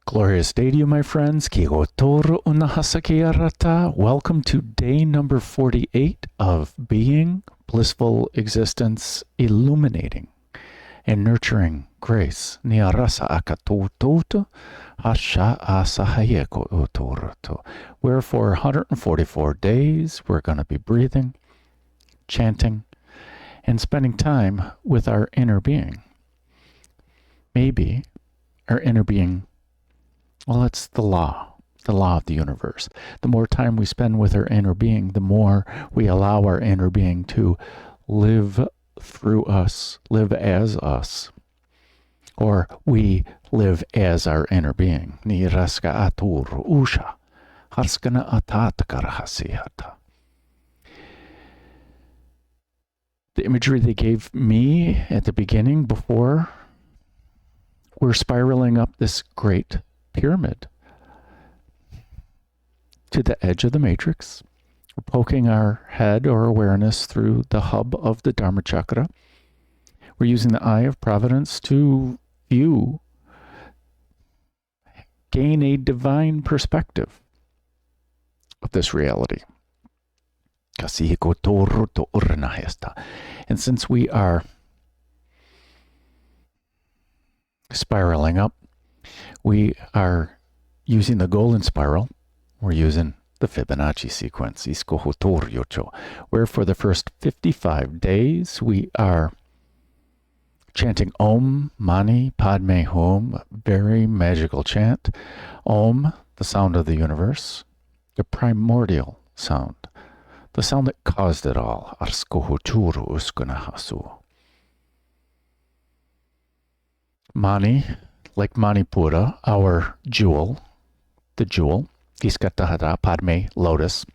Glorious day to you, my friends. Welcome to day number 48 of being, blissful existence, illuminating and nurturing grace. Where for 144 days we're going to be breathing, chanting, and spending time with our inner being. Maybe our inner being, well, it's the law of the universe. The more time we spend with our inner being, the more we allow our inner being to live through us, live as us, or we live as our inner being. The imagery they gave me at the beginning, before we're spiraling up this great pyramid to the edge of the matrix. We're poking our head or awareness through the hub of the dharma chakra. We're using the Eye of Providence to view, gain a divine perspective of this reality. And since we are spiraling up, we are using the golden spiral. We're using the Fibonacci sequence, where for the first 55 days we are chanting Om Mani Padme Hum, very magical chant. Om, the sound of the universe, the primordial sound, the sound that caused it all. Mani, like Manipura, our jewel, the jewel, Iskatahara Padme, lotus,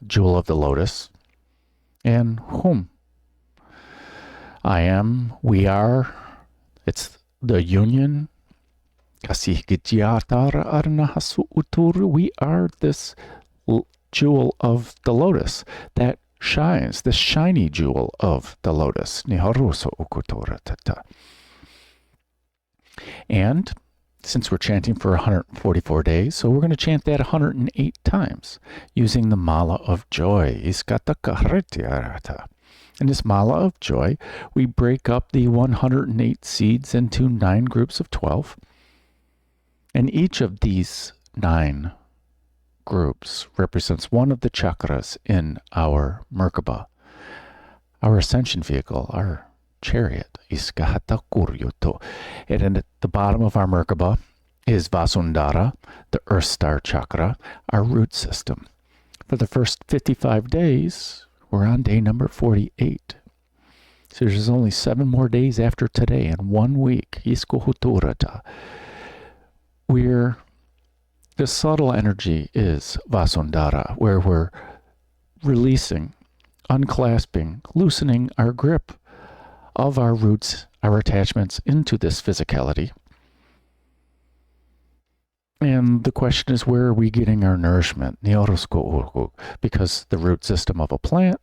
jewel of the lotus, and Hum. I am, we are, it's the union. We are this jewel of the lotus that shines, the shiny jewel of the lotus. And since we're chanting for 144 days, so we're going to chant that 108 times using the Mala of Joy. In this Mala of Joy, we break up the 108 seeds into 9 groups of 12. And each of these 9 groups represents one of the chakras in our Merkaba, our ascension vehicle, our chariot. And at the bottom of our Merkaba is Vasundhara, the Earth Star chakra, our root system. For the first 55 days, we're on day number 48. So there's only 7 more days after today and 1 week. Where the subtle energy is Vasundhara, where we're releasing, unclasping, loosening our grip of our roots, our attachments into this physicality. And the question is, where are we getting our nourishment? Because the root system of a plant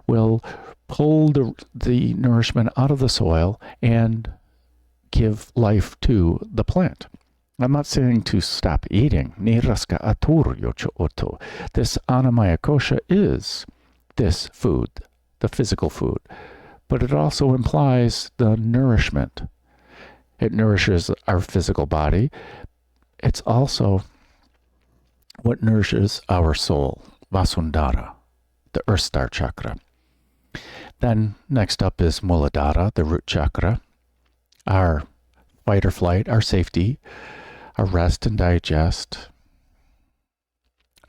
will pull the nourishment out of the soil and give life to the plant. I'm not saying to stop eating. This Annamaya Kosha is this food, the physical food. But it also implies the nourishment. It nourishes our physical body. It's also what nourishes our soul, Vasundhara, the Earth Star chakra. Then next up is Muladhara, the root chakra, our fight or flight, our safety, our rest and digest,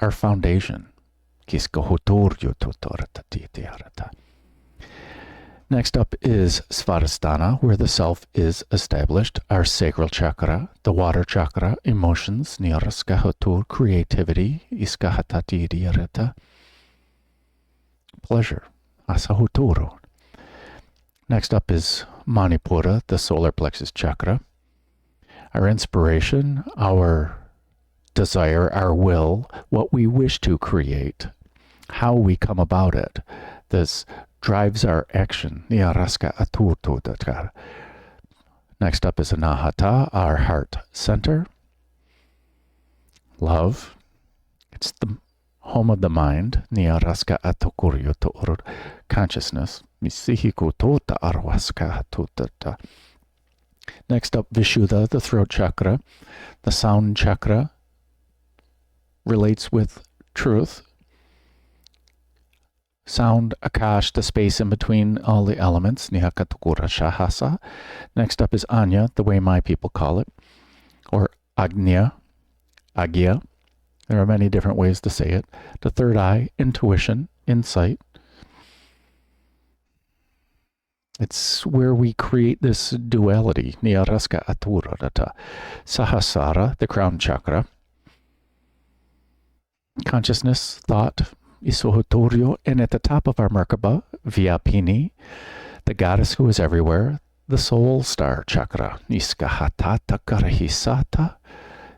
our foundation. Next up is Svadhisthana, where the self is established, our sacral chakra, the water chakra, emotions, creativity, pleasure, Next up is Manipura, the solar plexus chakra, our inspiration, our desire, our will, what we wish to create, how we come about it. This drives our action. Next up is Anahata, our heart center, love. It's the home of the mind. Niaraska atokuryo to consciousness. Misihiko tota arwaska tutata. Next up, Vishuddha, the throat chakra. The sound chakra relates with truth. Sound, Akash, the space in between all the elements. Nihakatukura Shahasa. Next up is Anya, the way my people call it, or Agnya, Agya. There are many different ways to say it. The third eye, intuition, insight. It's where we create this duality. Niyaraska Aturarata. Sahasrara, the crown chakra. Consciousness, thought, Isohotoryo, and at the top of our Merkaba, Vyapini, the goddess who is everywhere, the soul star chakra, Niskahatata Karahisata,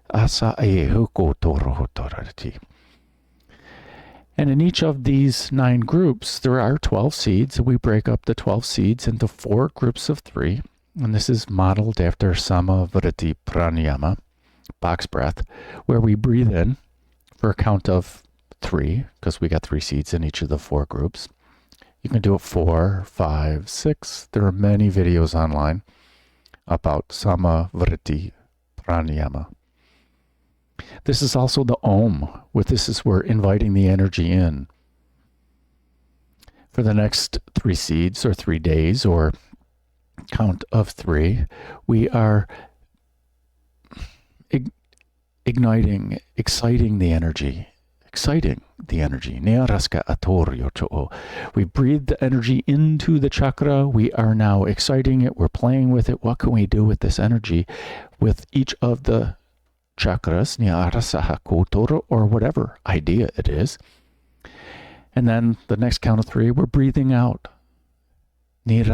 Asa Ayehukotorohotorati. And in each of these 9 groups, there are 12 seeds. We break up the 12 seeds into 4 groups of 3. And this is modeled after Sama Vritti Pranayama, box breath, where we breathe in for a count of 3, because we got 3 seeds in each of the 4 groups. You can do it 4, 5, 6. There are many videos online about Sama Vritti Pranayama. This is also the Om. With this is we're inviting the energy in. For the next 3 seeds or 3 days or count of 3, we are igniting, exciting the energy. Nearaska atoryo. We breathe the energy into the chakra. We are now exciting it. We're playing with it. What can we do with this energy with each of the chakras, or whatever idea it is? And then the next count of 3, we're breathing out. And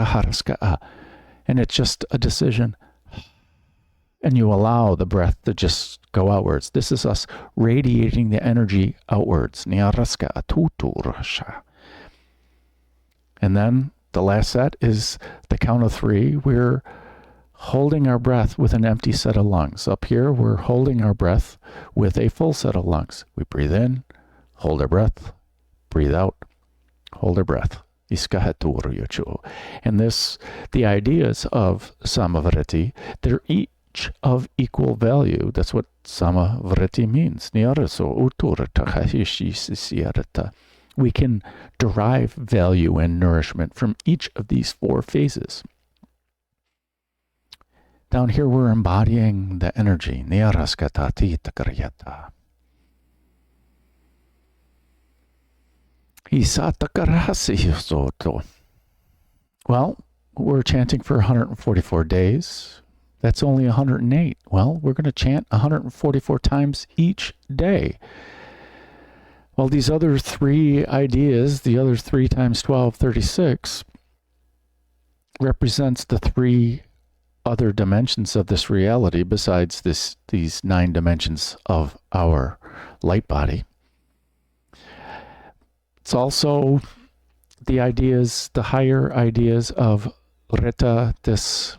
it's just a decision. And you allow the breath to just go outwards. This is us radiating the energy outwards. And then the last set is the count of 3. We're holding our breath with an empty set of lungs. Up here, we're holding our breath with a full set of lungs. We breathe in, hold our breath, breathe out, hold our breath. And this, the ideas of Samavritti, they're each of equal value. That's what Samavritti means. We can derive value and nourishment from each of these 4 phases. Down here, we're embodying the energy. Well, we're chanting for 144 days. That's only 108. Well, we're going to chant 144 times each day. Well, these other 3 ideas, the other 3 times 12, 36, represents the 3 other dimensions of this reality besides these 9 dimensions of our light body. It's also the ideas, the higher ideas of Rita, this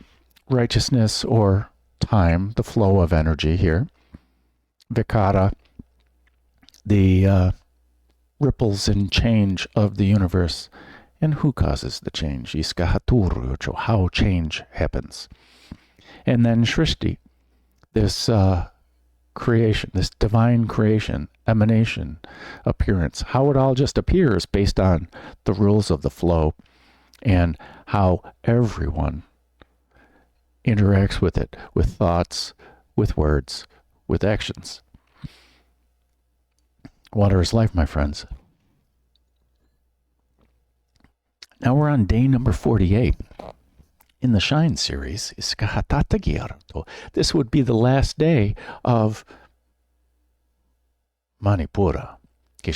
righteousness or time, the flow of energy here. Vikara, the ripples and change of the universe. And who causes the change? How change happens. And then Shrishti, this creation, this divine creation, emanation, appearance, how it all just appears based on the rules of the flow and how everyone interacts with it, with thoughts, with words, with actions. Water is life, my friends. Now we're on day number 48 in the Shine series. This would be the last day of Manipura. The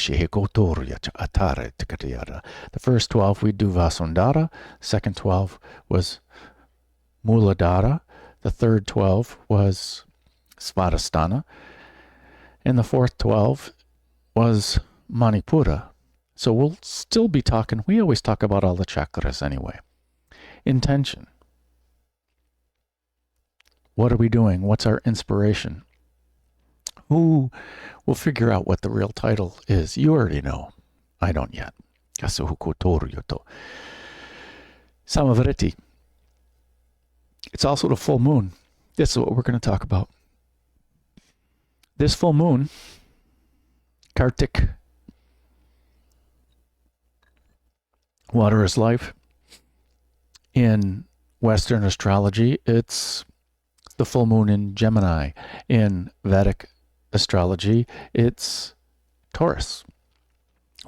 first 12 we do Vasundhara, second 12 was Muladhara, the third 12 was Svadhisthana, and the fourth 12 was Manipura. So we'll still be talking, we always talk about all the chakras anyway. Intention. What are we doing? What's our inspiration? Who will figure out what the real title is? You already know. I don't yet. Samavriti. It's also the full moon. This is what we're going to talk about. This full moon, Kartik, water is life. In Western astrology, it's the full moon in Gemini. In Vedic astrology, it's Taurus.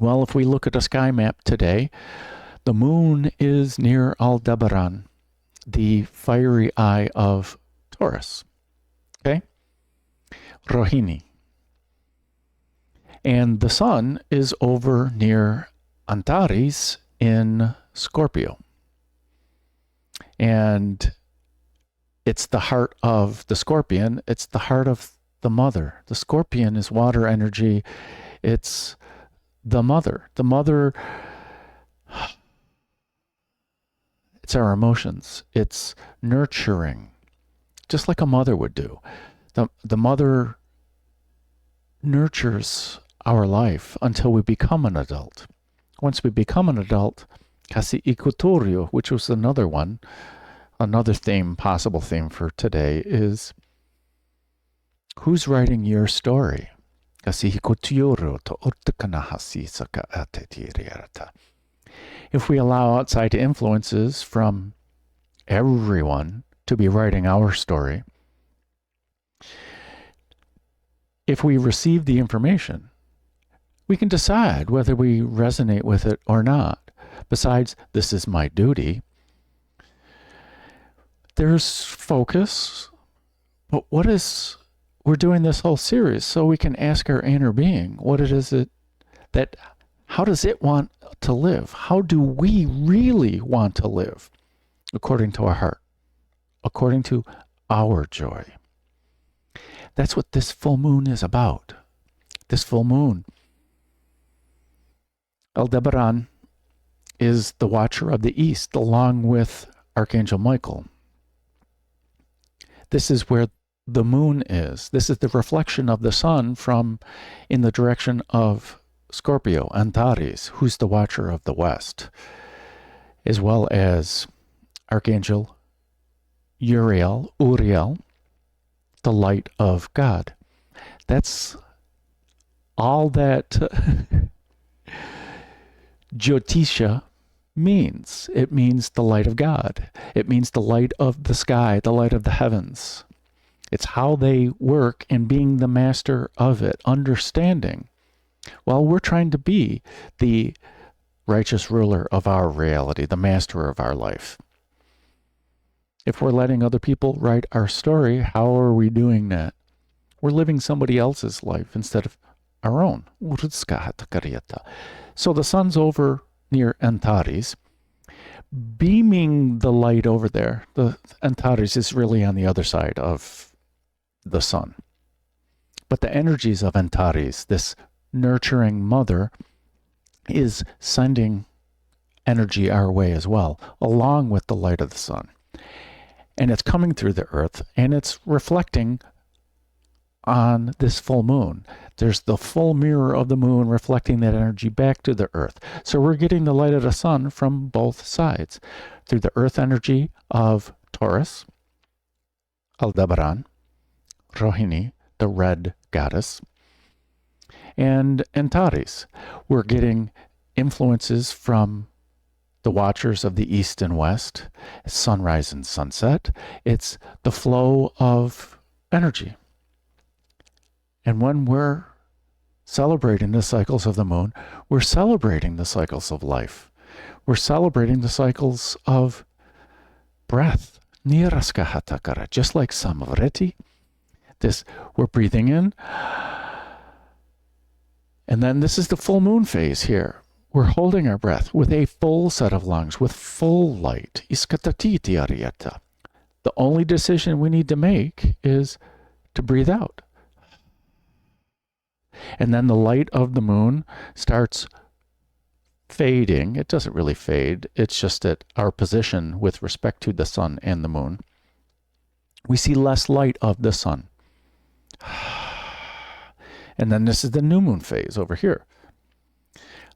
Well, if we look at a sky map today, the moon is near Aldebaran, the fiery eye of Taurus. Okay? Rohini. And the sun is over near Antares in Scorpio. And it's the heart of the scorpion. It's the heart of the mother. The scorpion is water energy. It's the mother. The mother, it's our emotions. It's nurturing, just like a mother would do. The mother nurtures our life until we become an adult. Once we become an adult, kasi ikutorio, which was another one, another theme, possible theme for today, is who's writing your story? Kasi ikutorio to ortakanahasi saka atetiriarata. If we allow outside influences from everyone to be writing our story, if we receive the information, we can decide whether we resonate with it or not. Besides, this is my duty. There's focus, but we're doing this whole series so we can ask our inner being what it is how does it want to live? How do we really want to live? According to our heart, according to our joy. That's what this full moon is about. This full moon. Aldebaran is the watcher of the east, along with Archangel Michael. This is where the moon is. This is the reflection of the sun from in the direction of Scorpio, Antares, who's the watcher of the west, as well as Archangel Uriel, the light of God. That's all that Jyotisha means. It means the light of God. It means the light of the sky, the light of the heavens. It's how they work in being the master of it, understanding. Well, we're trying to be the righteous ruler of our reality, the master of our life. If we're letting other people write our story, how are we doing that? We're living somebody else's life instead of our own. So the sun's over near Antares, beaming the light over there. The Antares is really on the other side of the sun. But the energies of Antares, this nurturing mother, is sending energy our way as well, along with the light of the sun. And it's coming through the earth, and it's reflecting on this full moon. There's the full mirror of the moon reflecting that energy back to the earth. So we're getting the light of the sun from both sides, through the earth energy of Taurus, Aldebaran, Rohini, the red goddess, and Antares. We're getting influences from the watchers of the east and west, sunrise and sunset. It's the flow of energy. And when we're celebrating the cycles of the moon, we're celebrating the cycles of life. We're celebrating the cycles of breath. Niraskahatakara, just like Samavriti. This, we're breathing in. And then this is the full moon phase here. We're holding our breath with a full set of lungs, with full light. Iskatatiti. The only decision we need to make is to breathe out. And then the light of the moon starts fading. It doesn't really fade. It's just at our position with respect to the sun and the moon. We see less light of the sun. And then this is the new moon phase over here.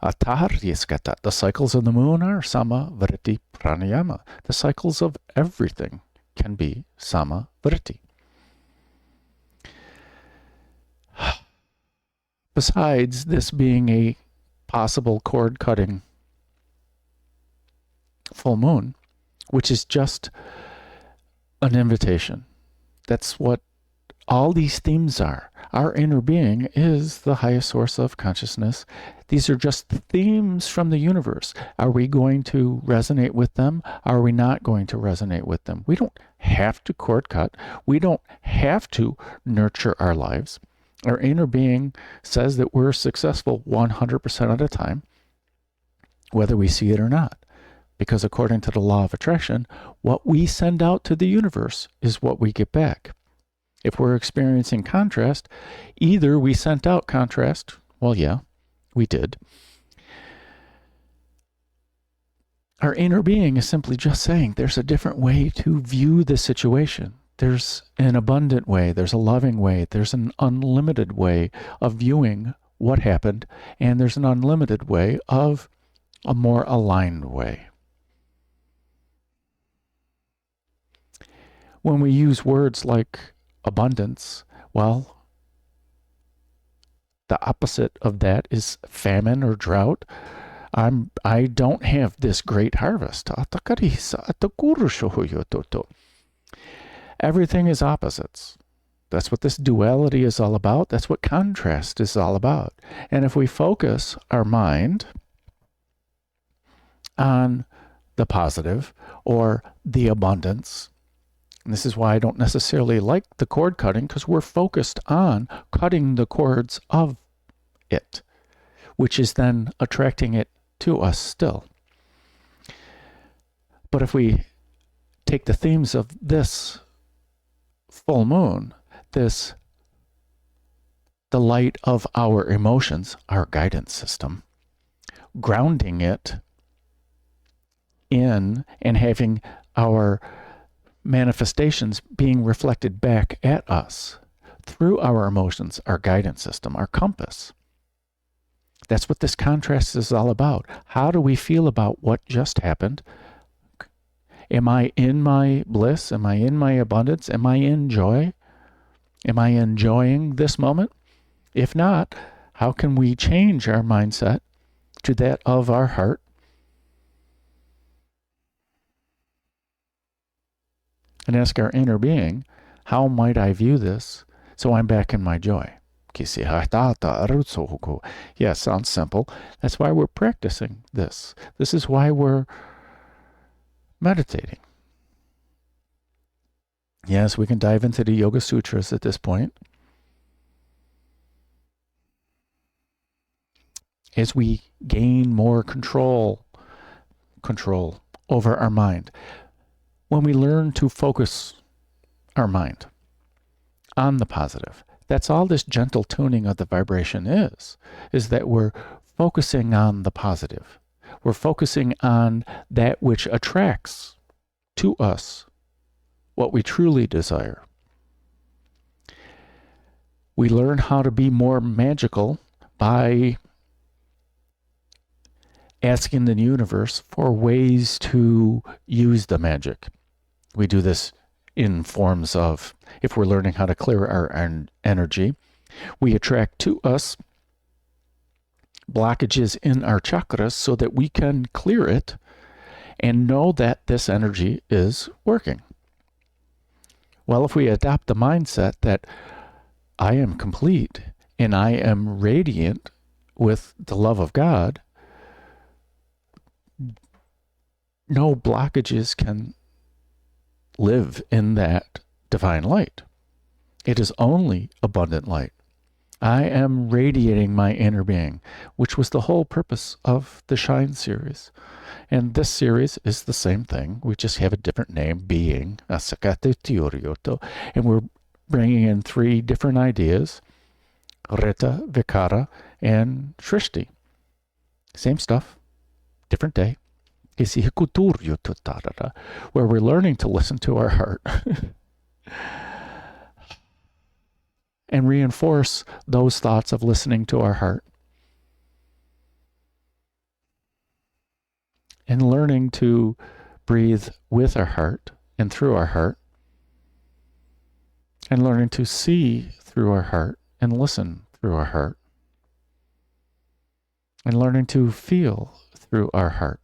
The cycles of the moon are sama, vritti, pranayama. The cycles of everything can be sama, vritti. Besides this being a possible cord-cutting full moon, which is just an invitation. That's what all these themes are. Our inner being is the highest source of consciousness. These are just themes from the universe. Are we going to resonate with them? Are we not going to resonate with them? We don't have to cord cut. We don't have to nurture our lives. Our inner being says that we're successful 100% of the time, whether we see it or not. Because according to the law of attraction, what we send out to the universe is what we get back. If we're experiencing contrast, either we sent out contrast, well, yeah, we did. Our inner being is simply just saying there's a different way to view the situation. There's an abundant way, there's a loving way, there's an unlimited way of viewing what happened, and there's an unlimited way of a more aligned way. When we use words like abundance, well, the opposite of that is famine or drought. I don't have this great harvest. Everything is opposites. That's what this duality is all about. That's what contrast is all about. And if we focus our mind on the positive or the abundance, and this is why I don't necessarily like the cord cutting, because we're focused on cutting the cords of it, which is then attracting it to us still. But if we take the themes of this full moon, the light of our emotions, our guidance system, grounding it in and having our manifestations being reflected back at us through our emotions, our guidance system, our compass. That's what this contrast is all about. How do we feel about what just happened? Am I in my bliss? Am I in my abundance? Am I in joy? Am I enjoying this moment? If not, how can we change our mindset to that of our heart? And ask our inner being, how might I view this so I'm back in my joy? Yeah, sounds simple. That's why we're practicing this. This is why we're meditating. Yes, we can dive into the Yoga Sutras at this point. As we gain more control over our mind. When we learn to focus our mind on the positive, that's all this gentle tuning of the vibration is that we're focusing on the positive. We're focusing on that which attracts to us what we truly desire. We learn how to be more magical by asking the universe for ways to use the magic. We do this in forms of, if we're learning how to clear our energy, we attract to us blockages in our chakras so that we can clear it and know that this energy is working. Well, if we adopt the mindset that I am complete and I am radiant with the love of God, no blockages can live in that divine light. It is only abundant light. I am radiating my inner being, which was the whole purpose of the Shine series. And this series is the same thing. We just have a different name, being, and we're bringing in 3 different ideas, Rita, Vikara, and Shrishti. Same stuff, different day. Where we're learning to listen to our heart. and reinforce those thoughts of listening to our heart and learning to breathe with our heart and through our heart, and learning to see through our heart and listen through our heart, and learning to feel through our heart.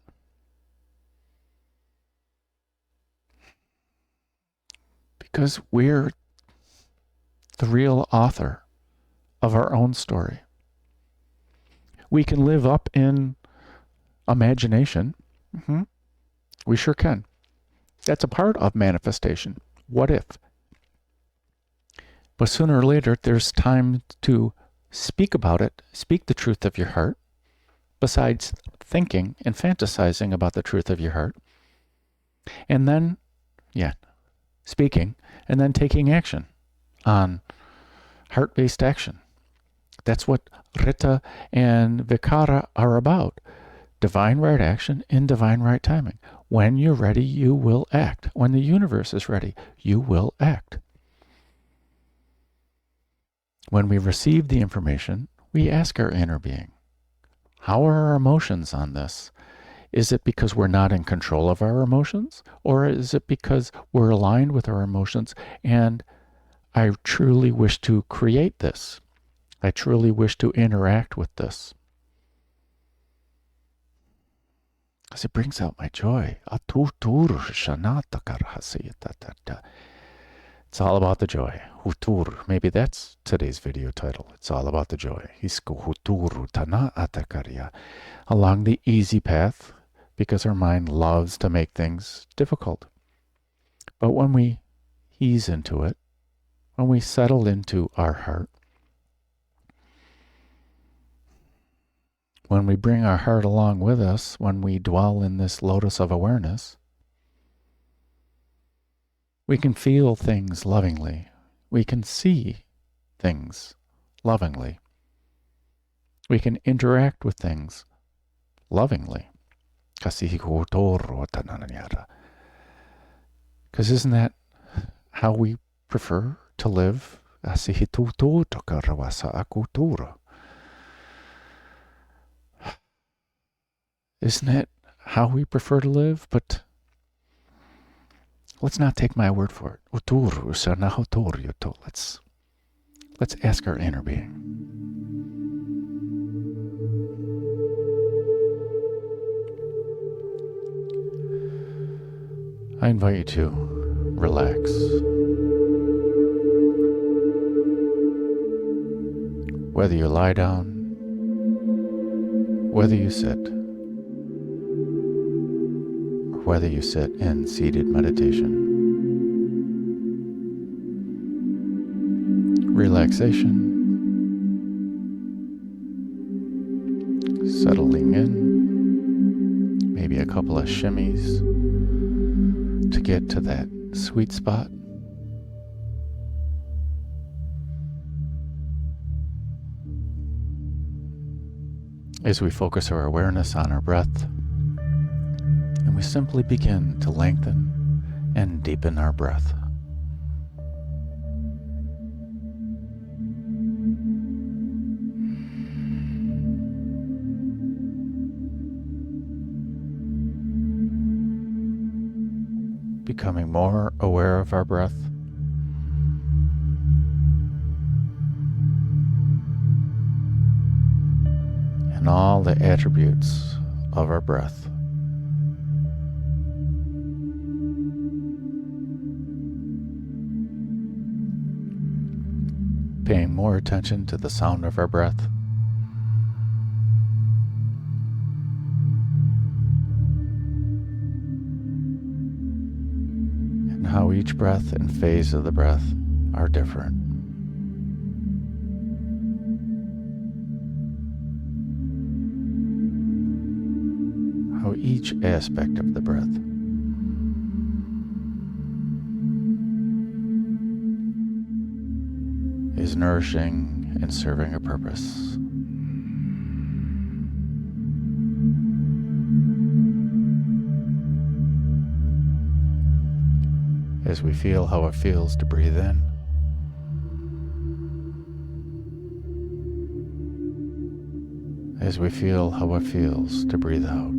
Because we're the real author of our own story. We can live up in imagination. We sure can. That's a part of manifestation. What if? But sooner or later, there's time to speak about it, speak the truth of your heart, besides thinking and fantasizing about the truth of your heart. And then, speaking, and then taking action on heart-based action. That's what Rita and Vikara are about. Divine right action in divine right timing. When you're ready, you will act. When the universe is ready, you will act. When we receive the information, we ask our inner being, how are our emotions on this? Is it because we're not in control of our emotions? Or is it because we're aligned with our emotions and I truly wish to create this? I truly wish to interact with this. Because it brings out my joy. It's all about the joy. Maybe that's today's video title. It's all about the joy. Along the easy path, because our mind loves to make things difficult. But when we ease into it, when we settle into our heart, when we bring our heart along with us, when we dwell in this lotus of awareness, we can feel things lovingly. We can see things lovingly. We can interact with things lovingly. Because isn't that how we prefer to live? Isn't it how we prefer to live? But let's not take my word for it. Let's ask our inner being. I invite you to relax. Whether you lie down, whether you sit, or whether you sit in seated meditation. Relaxation, settling in, maybe a couple of shimmies to get to that sweet spot. As we focus our awareness on our breath, and we simply begin to lengthen and deepen our breath. Becoming more aware of our breath. And all the attributes of our breath. Paying more attention to the sound of our breath. And how each breath and phase of the breath are different. How each aspect of the breath is nourishing and serving a purpose. As we feel how it feels to breathe in as we feel how it feels to breathe out.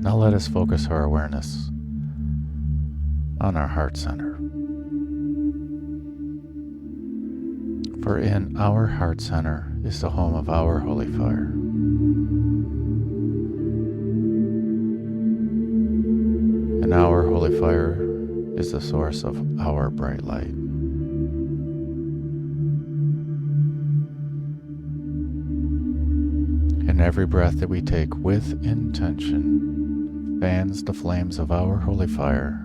Now let us focus our awareness on our heart center. For in our heart center is the home of our holy fire. And our holy fire is the source of our bright light. And every breath that we take with intention fans the flames of our holy fire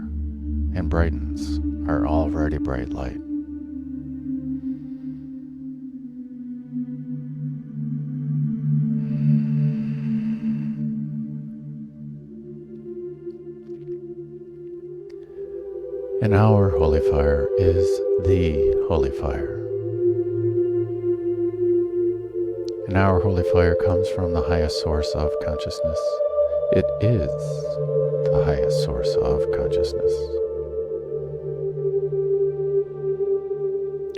and brightens our already bright light. And our holy fire is the holy fire. And our holy fire comes from the highest source of consciousness. It is the highest source of consciousness.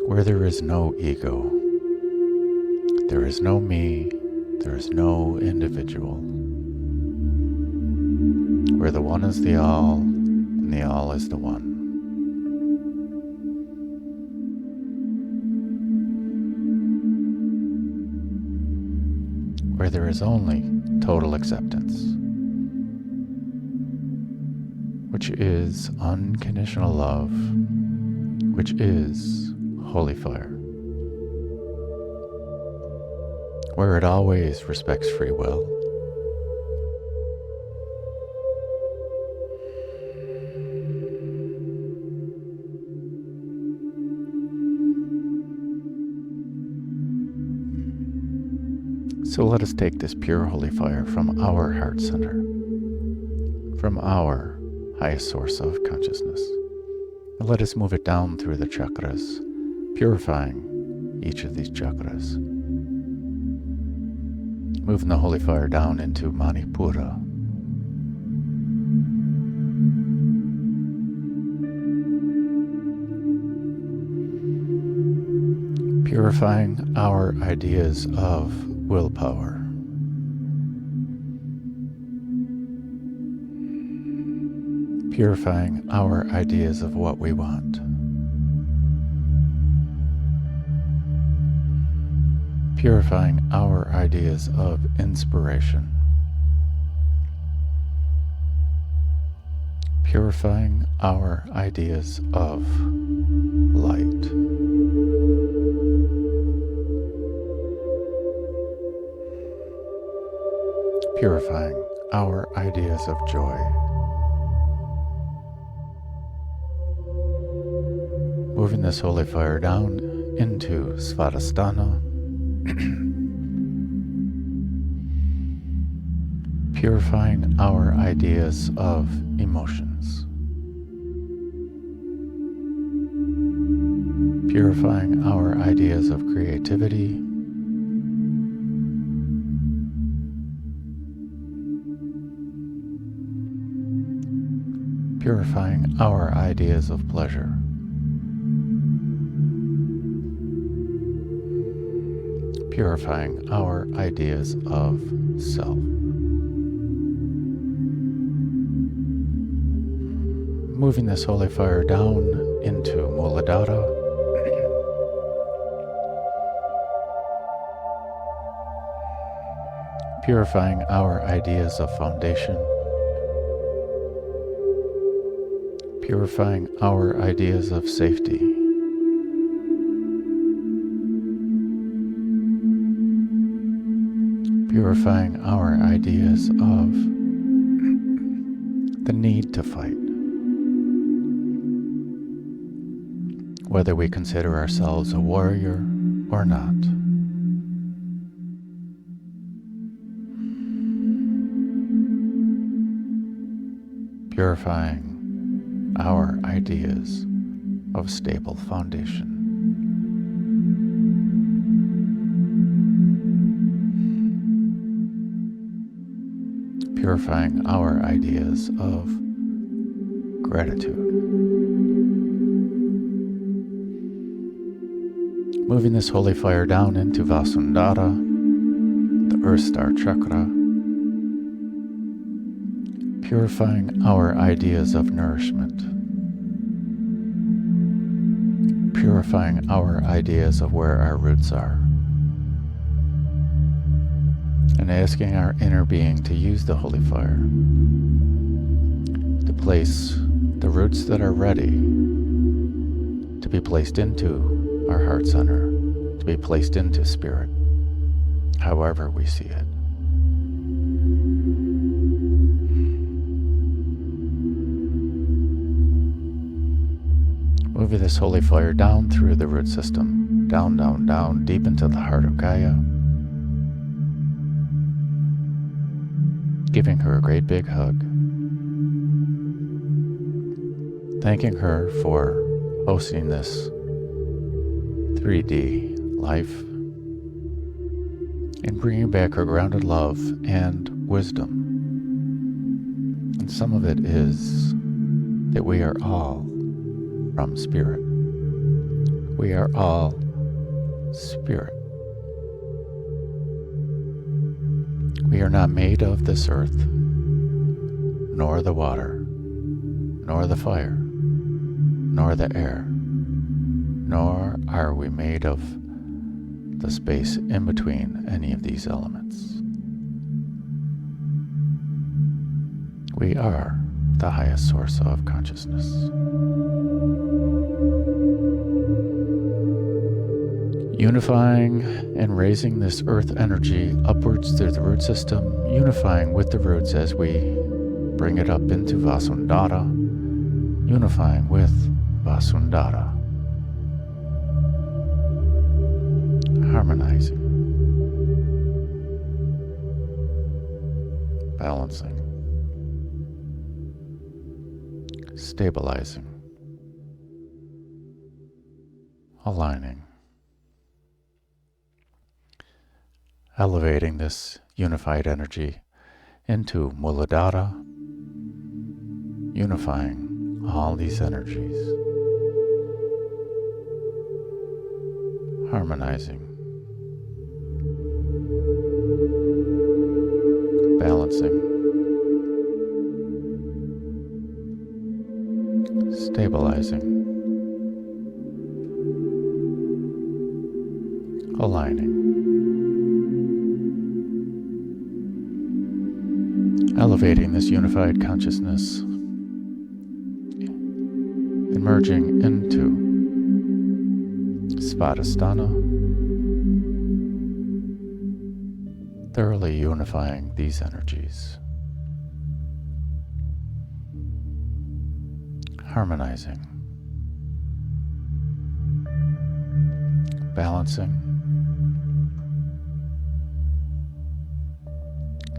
Where there is no ego, there is no me, there is no individual. Where the one is the all, and the all is the one. Where there is only total acceptance, which is unconditional love, which is holy fire, where it always respects free will, so let us take this pure holy fire from our heart center, from our highest source of consciousness, and let us move it down through the chakras, purifying each of these chakras. Moving the holy fire down into Manipura, purifying our ideas of willpower, purifying our ideas of what we want, purifying our ideas of inspiration, purifying our ideas of light, purifying our ideas of joy, moving this holy fire down into Svadhisthana, purifying our ideas of emotions, purifying our ideas of creativity, purifying our ideas of pleasure, purifying our ideas of self. Moving this holy fire down into Muladhara, purifying our ideas of foundation, purifying our ideas of safety, purifying our ideas of the need to fight, whether we consider ourselves a warrior or not. purifying our ideas of stable foundation. Purifying our ideas of gratitude. Moving this holy fire down into Vasundhara, the Earth Star Chakra. Purifying our ideas of nourishment. Purifying our ideas of where our roots are. And asking our inner being to use the holy fire to place the roots that are ready to be placed into our heart center, to be placed into spirit, however we see it. Moving this holy fire down through the root system, down, down, down, deep into the heart of Gaia. Giving her a great big hug. Thanking her for hosting this 3D life and bringing back her grounded love and wisdom. And some of it is that we are all from spirit. We are all spirit. We are not made of this earth, nor the water, nor the fire, nor the air, nor are we made of the space in between any of these elements. We are the highest source of consciousness. Unifying and raising this earth energy upwards through the root system, unifying with the roots as we bring it up into Vasundhara, unifying with Vasundhara, harmonizing, balancing, stabilizing, aligning, elevating this unified energy into Muladhara, unifying all these energies, harmonizing, balancing, stabilizing, aligning, elevating this unified consciousness, emerging into Svadhisthana, thoroughly unifying these energies, harmonizing, balancing,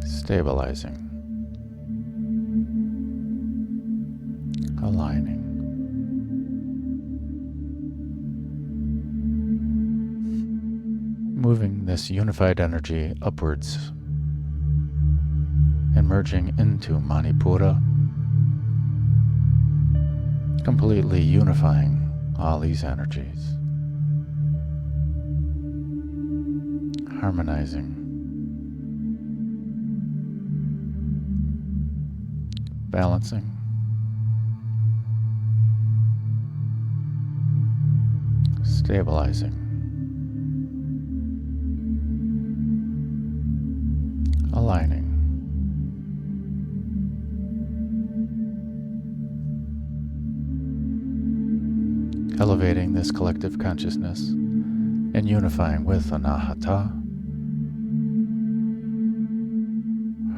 stabilizing, aligning. Moving this unified energy upwards, emerging into Manipura, completely unifying all these energies, harmonizing, balancing, stabilizing, aligning, elevating this collective consciousness and unifying with Anahata,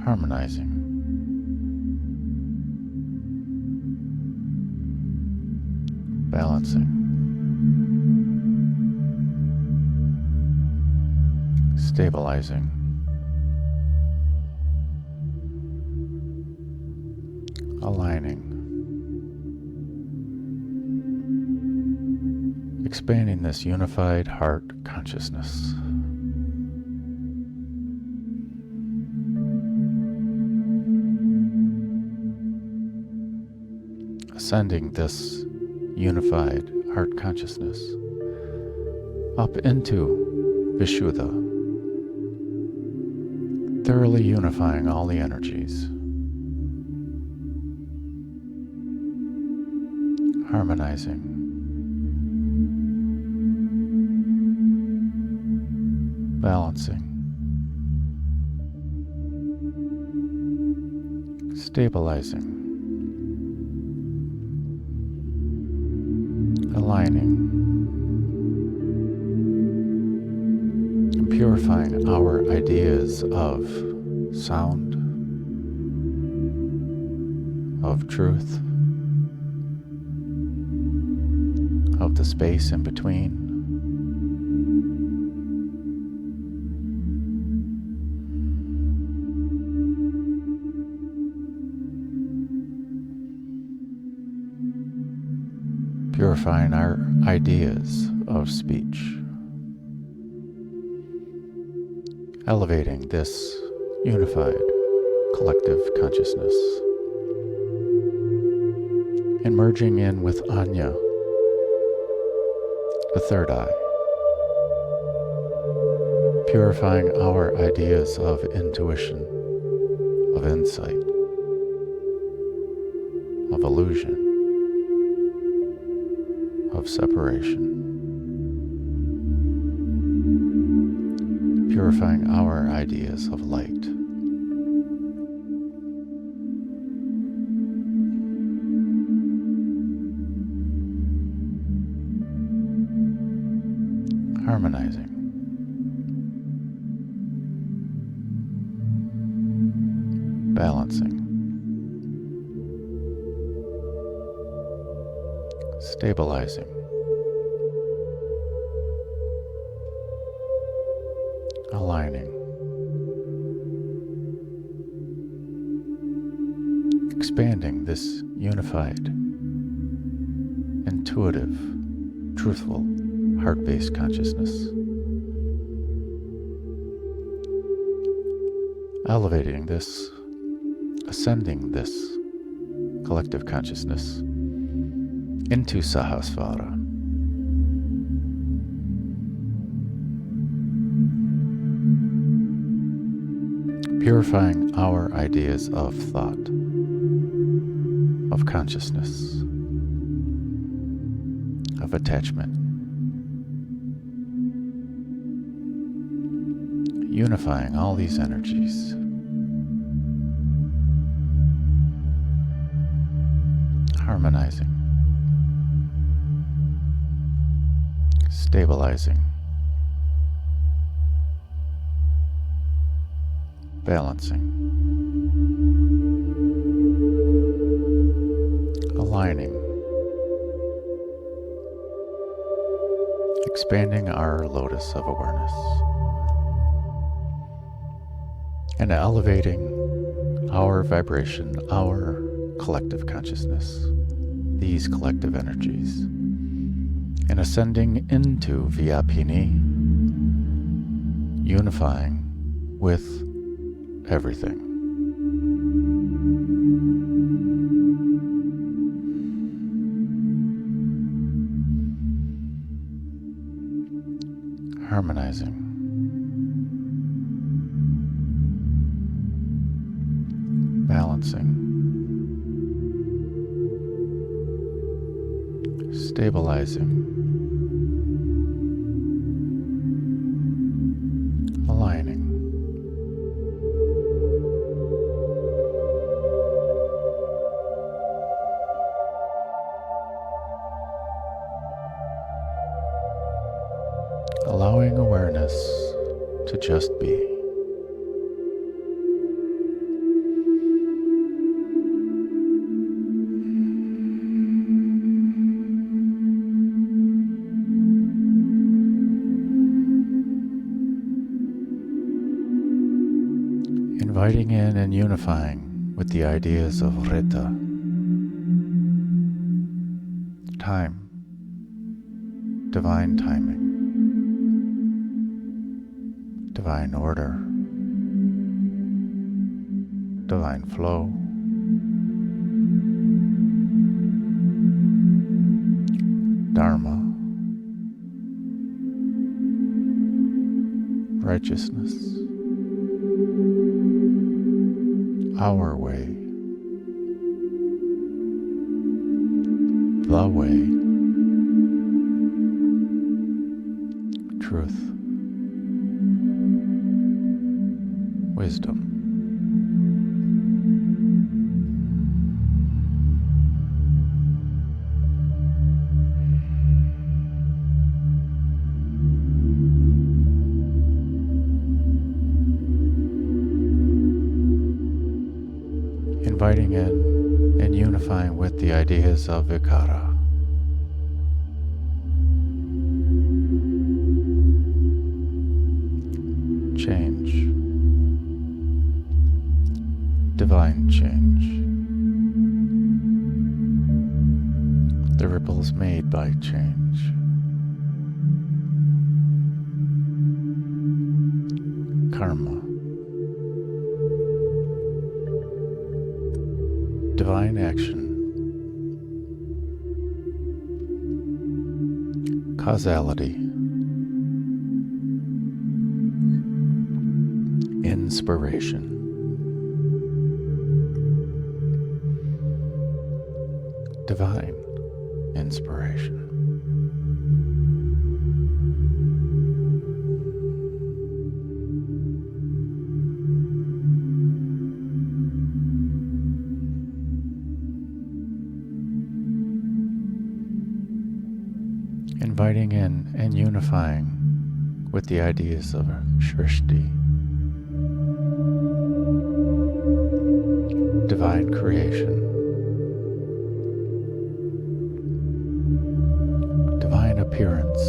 harmonizing, balancing, stabilizing, aligning, expanding this unified heart consciousness. Ascending this unified heart consciousness up into Vishuddha, thoroughly unifying all the energies, harmonizing, balancing, stabilizing, aligning, and purifying our ideas of sound, of truth, of the space in between. Purifying our ideas of speech. Elevating this unified collective consciousness. And merging in with Anya, the third eye. Purifying our ideas of intuition, of insight, of illusion, of separation. Purifying our ideas of light. Harmonizing. Balancing. Stabilizing. Aligning. Expanding this unified, intuitive, truthful, heart-based consciousness. Elevating this, ascending this collective consciousness into Sahasrara. Purifying our ideas of thought, of consciousness, of attachment. Unifying all these energies. Harmonizing. Stabilizing. Balancing. Aligning. Expanding our lotus of awareness. And elevating our vibration, our collective consciousness, these collective energies, and ascending into Vyapini, unifying with everything. Harmonizing. Balancing. Stabilizing. Aligning. Allowing awareness to just be. Inviting in and unifying with the ideas of Rita, time, divine timing, divine order, divine flow, dharma, righteousness, our way, the way, truth, wisdom. Inviting in and unifying with the ideas of Vikara. Change. Divine change. The ripples made by change. Karma. Divine action. Causality. Inspiration. Divine inspiration. Inviting in and unifying with the ideas of Shrishti, divine creation, divine appearance,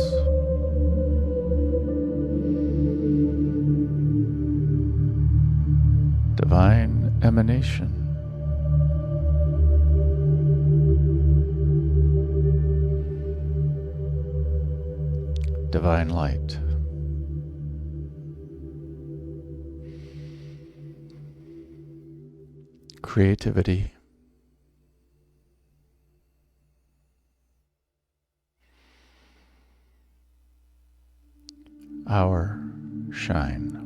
divine emanation, divine light, creativity, our shine.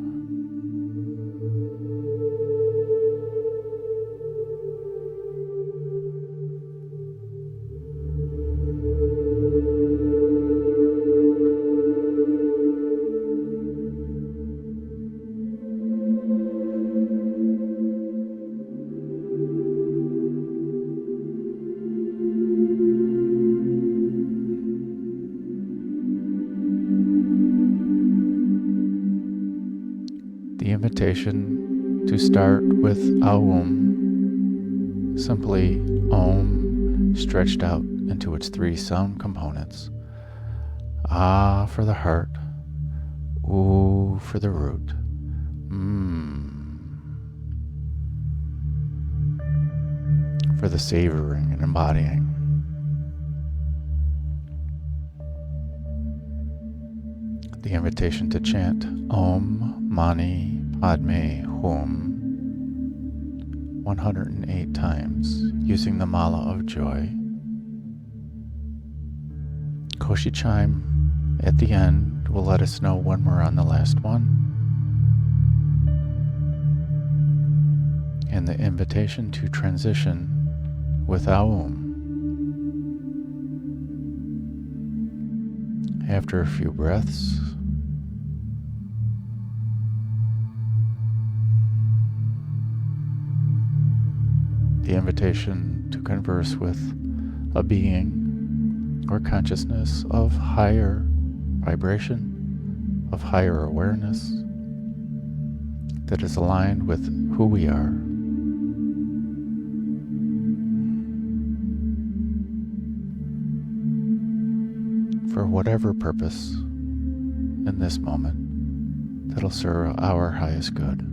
The invitation to start with Aum, simply Om stretched out into its three sound components. Ah for the heart, Oo for the root, for the savoring and embodying. The invitation to chant Om Mani Padme Hum 108 times using the Mala of Joy. Koshi chime at the end will let us know when we're on the last one. And the invitation to transition with Aum. After a few breaths, the invitation to converse with a being or consciousness of higher vibration, of higher awareness that is aligned with who we are. For whatever purpose in this moment that'll serve our highest good.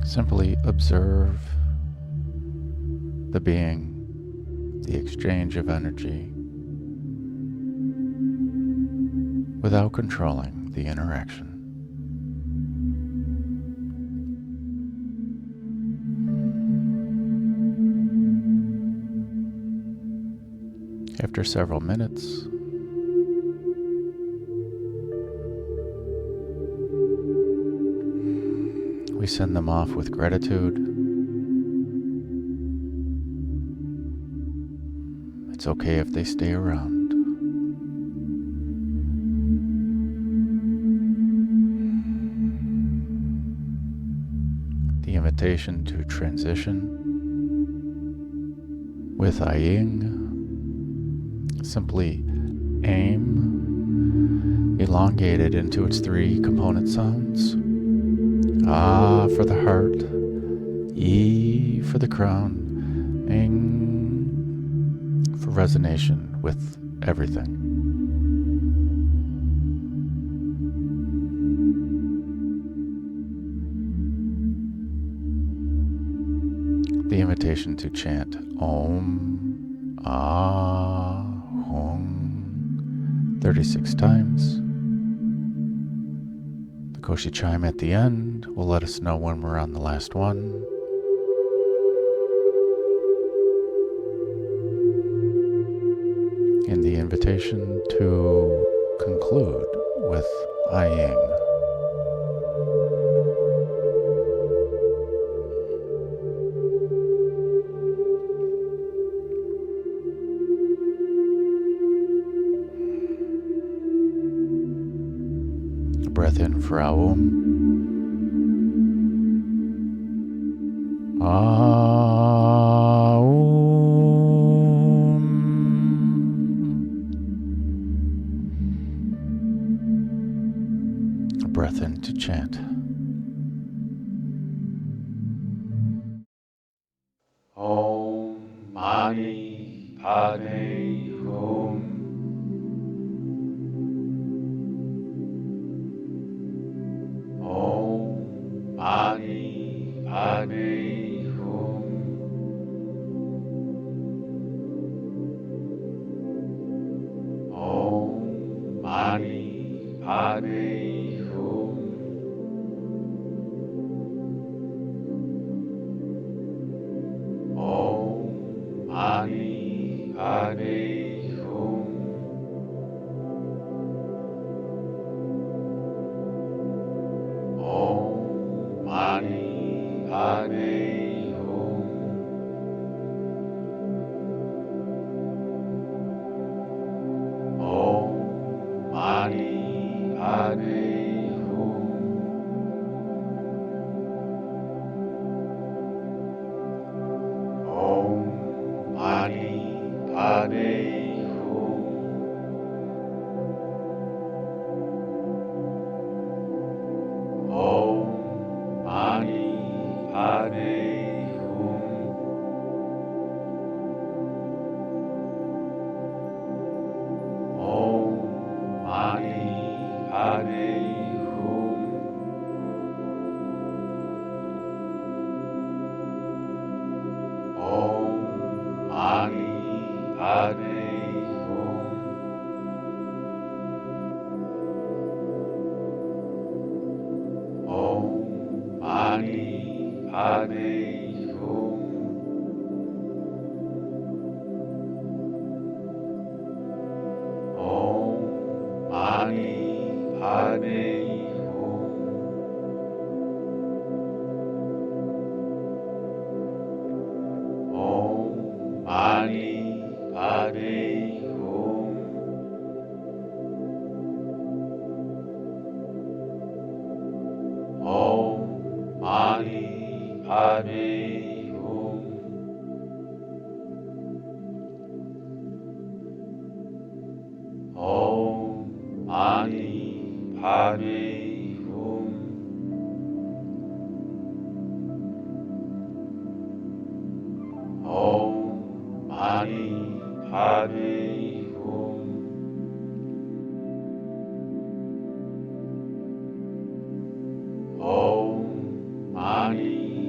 Simply observe the being, the exchange of energy, without controlling the interaction. After several minutes, we send them off with gratitude. It's okay if they stay around. The invitation to transition with Aying. Simply aim, elongated into its three component sounds. Ah for the heart, E for the crown, Ing for resonation with everything. The invitation to chant Om, Ah, Hum 36 times. The Koshi chime at the end will let us know when we're on the last one. And the invitation to conclude with Aying. Breath in for Aum. Aum. Breath in to chant. Om Mani Padme Hum. Mani Padme Hum. Om Mani Padme Hum. Om Mani Padme Hum. Mani Padme Hum. Om Mani Padme Hum. Om Mani Padme Hum. Om Mani Padme Hum. Om Mani Padme Hum. Om Mani Padme Hum. Om Mani Padme Hum. Om Mani Padme Hum. Om Mani Padme Hum. Om Mani Padme Hum. Om Mani Padme Hum. Om Mani Padme Hum. Om Mani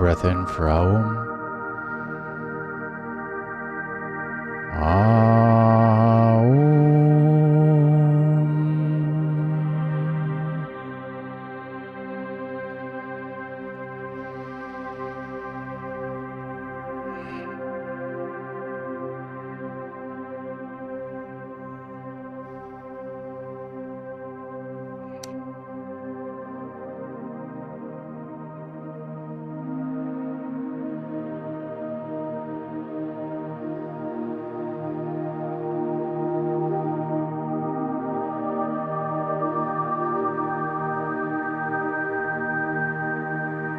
breath in for Aum. Aum.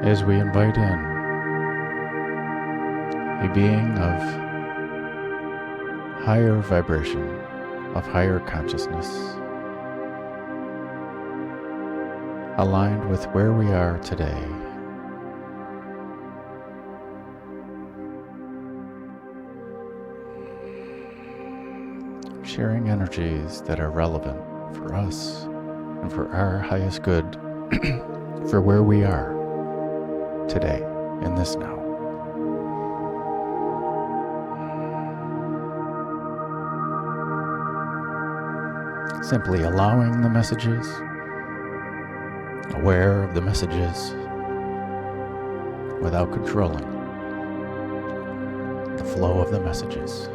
As we invite in a being of higher vibration, of higher consciousness, aligned with where we are today, sharing energies that are relevant for us and for our highest good, for where we are today, in this now. Simply allowing the messages, aware of the messages, without controlling the flow of the messages.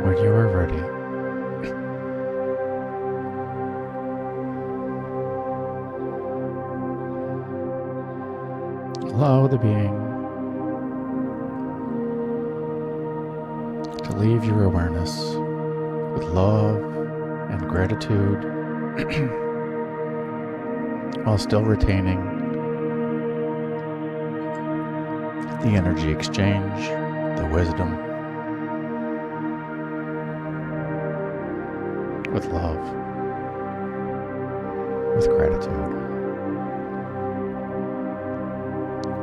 When you are ready, allow the being to leave your awareness with love and gratitude while still retaining the energy exchange, the wisdom, with love, with gratitude,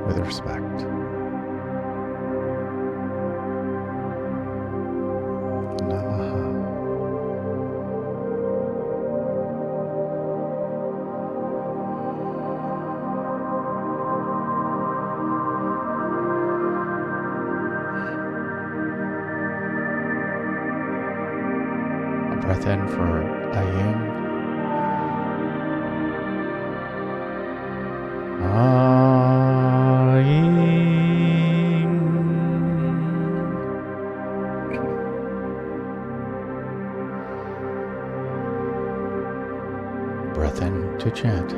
with respect. Namaha. A breath in for Aying. Breath in to chant.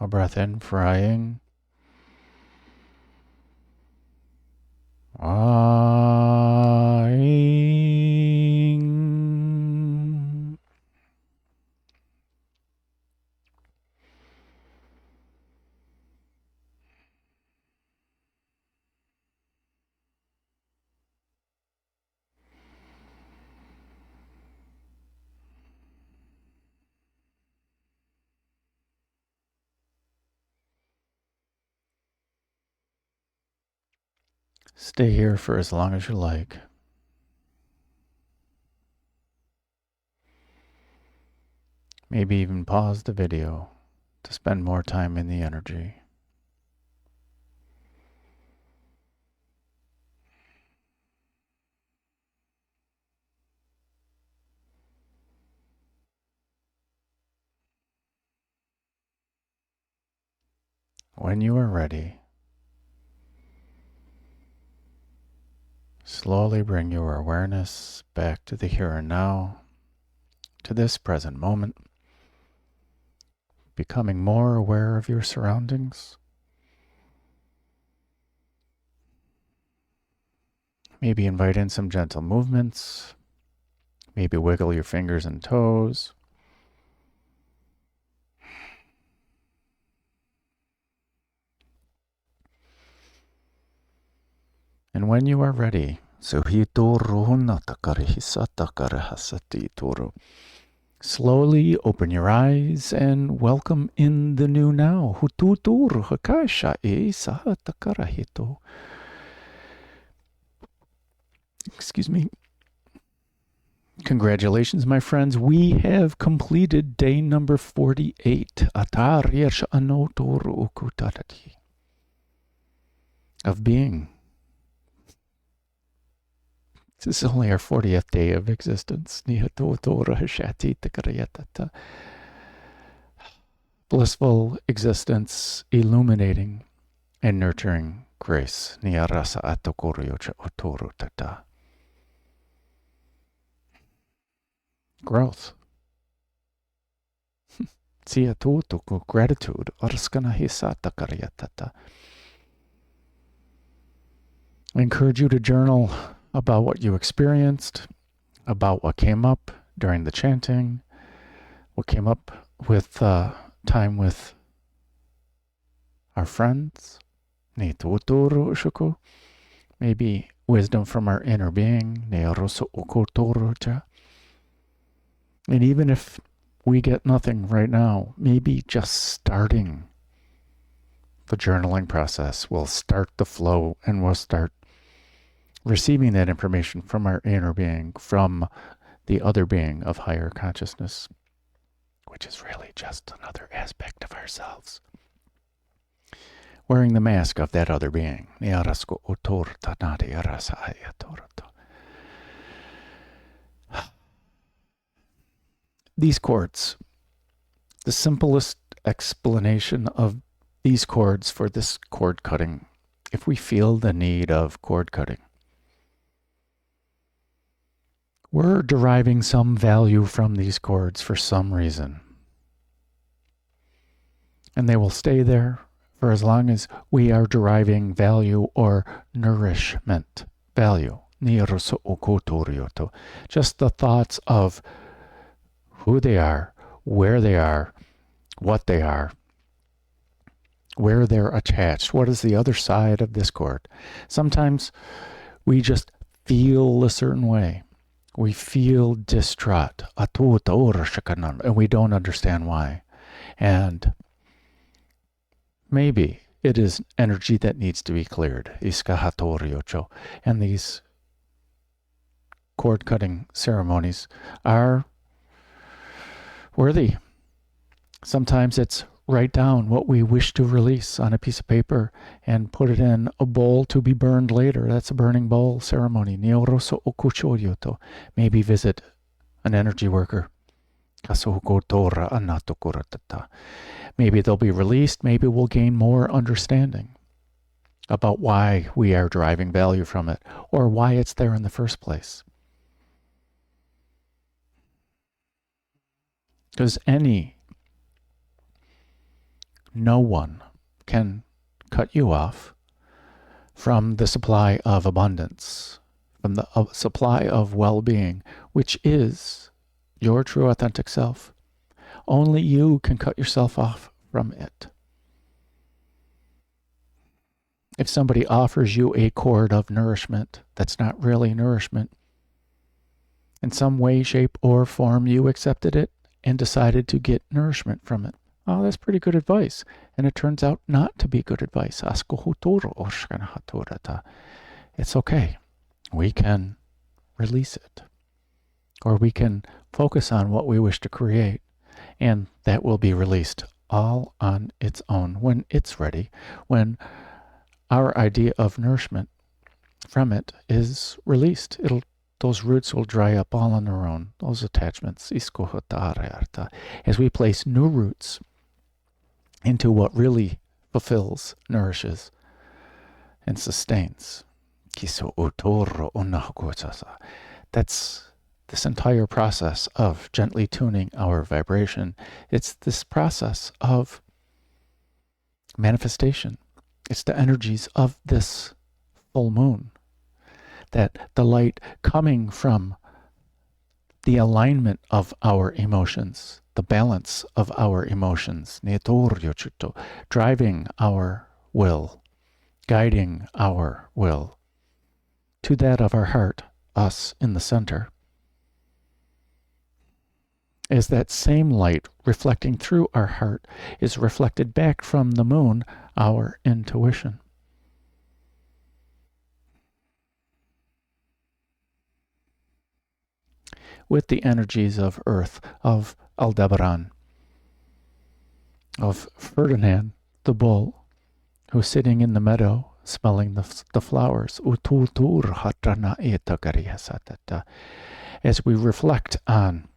A breath in, frying. Aing. Stay here for as long as you like. Maybe even pause the video to spend more time in the energy. When you are ready, slowly bring your awareness back to the here and now, to this present moment, becoming more aware of your surroundings. Maybe invite in some gentle movements. Maybe wiggle your fingers and toes. And when you are ready, slowly open your eyes and welcome in the new now. Excuse me. Congratulations, my friends. We have completed day number 48 of being. This is only our 40th day of existence. Blissful existence, illuminating and nurturing grace. Growth. Gratitude. I encourage you to journal about what you experienced, about what came up during the chanting, what came up with time with our friends, maybe wisdom from our inner being, and even if we get nothing right now, maybe just starting the journaling process will start the flow, and we'll start receiving that information from our inner being, from the other being of higher consciousness, which is really just another aspect of ourselves, wearing the mask of that other being. These chords, the simplest explanation of these chords for this chord cutting, if we feel the need of chord cutting, we're deriving some value from these chords for some reason. And they will stay there for as long as we are deriving value or nourishment value. Just the thoughts of who they are, where they are, what they are, where they're attached. What is the other side of this chord? Sometimes we just feel a certain way. We feel distraught, and we don't understand why. And maybe it is energy that needs to be cleared. And these cord cutting ceremonies are worthy. Sometimes it's write down what we wish to release on a piece of paper and put it in a bowl to be burned later. That's a burning bowl ceremony. Maybe visit an energy worker. Maybe they'll be released. Maybe we'll gain more understanding about why we are deriving value from it, or why it's there in the first place. Because any no one can cut you off from the supply of abundance, from the supply of well-being, which is your true authentic self. Only you can cut yourself off from it. If somebody offers you a cord of nourishment that's not really nourishment, in some way, shape, or form you accepted it and decided to get nourishment from it. Oh, that's pretty good advice. And it turns out not to be good advice. It's okay. We can release it. Or we can focus on what we wish to create. And that will be released all on its own when it's ready, when our idea of nourishment from it is released. Those roots will dry up all on their own, those attachments, as we place new roots into what really fulfills, nourishes, and sustains. That's this entire process of gently tuning our vibration. It's this process of manifestation. It's the energies of this full moon. That the light coming from the alignment of our emotions, the balance of our emotions, driving our will, guiding our will to that of our heart, us in the center, as that same light reflecting through our heart is reflected back from the moon, our intuition. With the energies of earth, of Aldebaran, of Ferdinand, the bull, who's sitting in the meadow smelling the flowers. As we reflect on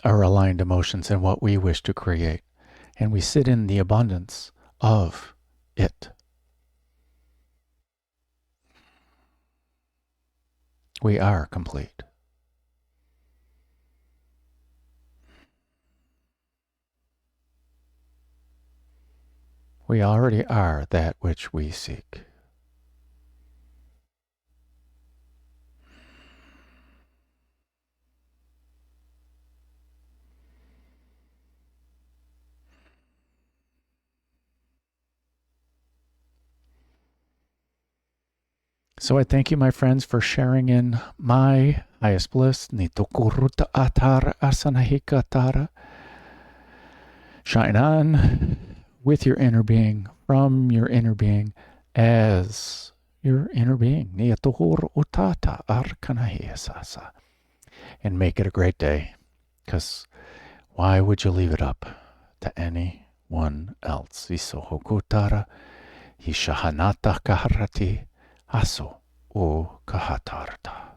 our aligned emotions and what we wish to create, and we sit in the abundance of it. We are complete. We already are that which we seek. So I thank you, my friends, for sharing in my highest bliss. Shine on with your inner being, from your inner being, as your inner being. And make it a great day, because why would you leave it up to anyone else? Isohokutara, Ishahanata kaharati, aso o kahatarta.